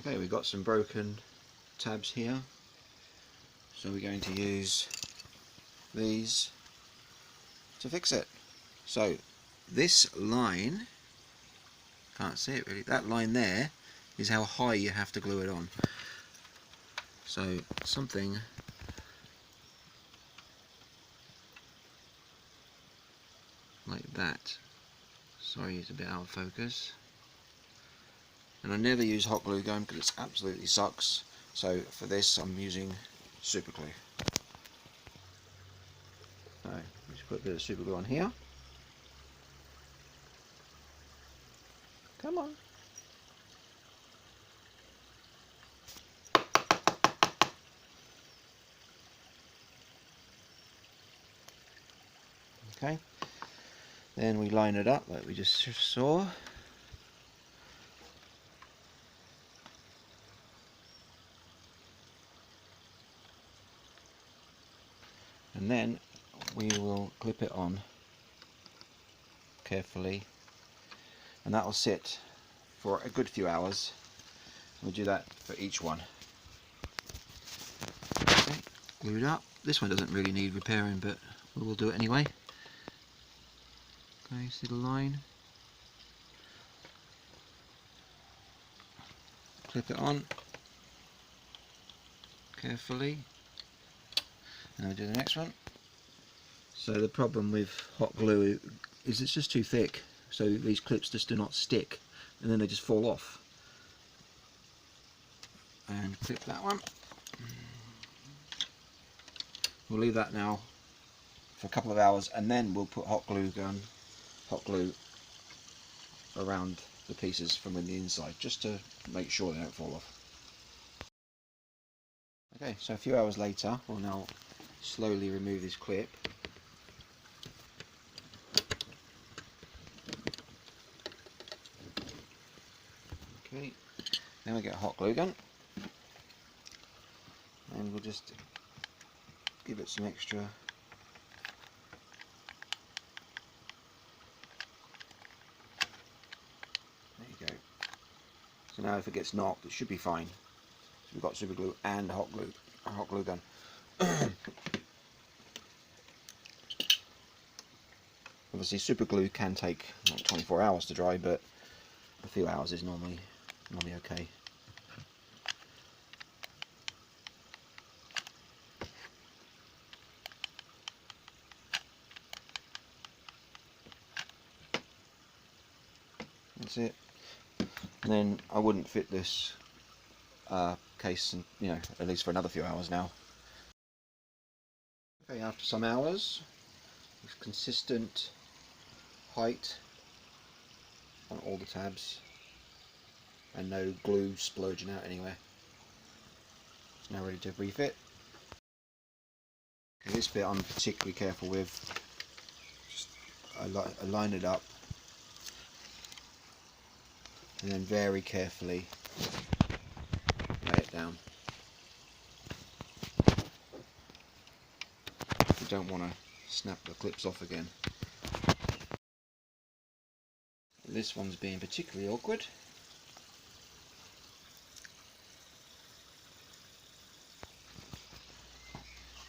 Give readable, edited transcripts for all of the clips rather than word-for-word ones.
Okay, we've got some broken tabs here, so we're going to use these to fix it. So this line, can't see it really, that line there is how high you have to glue it on. So something like that. Sorry, it's a bit out of focus. And I never use hot glue gun because it absolutely sucks. So for this I'm using super glue. So just put a bit of super glue on here. Come on. Okay. Then we line it up like we just saw. And then we will clip it on carefully, and that will sit for a good few hours. We'll do that for each one. Okay, glued up. This one doesn't really need repairing, but we will do it anyway. Okay, see the line? Clip it on carefully, and we'll do the next one. So the problem with hot glue is it's just too thick, so these clips just do not stick, and then they just fall off. And clip that one. We'll leave that now for a couple of hours, and then we'll put hot glue around the pieces from the inside, just to make sure they don't fall off. Okay, so a few hours later, we'll now slowly remove this clip. Okay, then we get a hot glue gun, and we'll just give it some extra . There you go. So now if it gets knocked, it should be fine. So we've got super glue and a hot glue gun. Obviously super glue can take like 24 hours to dry, but a few hours is normally okay. That's it. And then I wouldn't fit this case, and at least for another few hours now. Okay, after some hours, with consistent height on all the tabs, and no glue splurging out anywhere, it's now ready to refit. Okay, this bit I'm particularly careful with. Just I line it up, and then very carefully lay it down. You don't want to snap the clips off again. This one's being particularly awkward.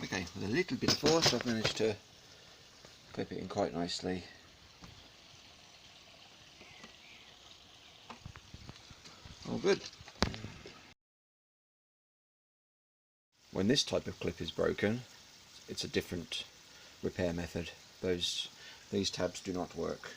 Okay, with a little bit of force I've managed to clip it in quite nicely. All good. When this type of clip is broken, it's a different repair method. These tabs do not work.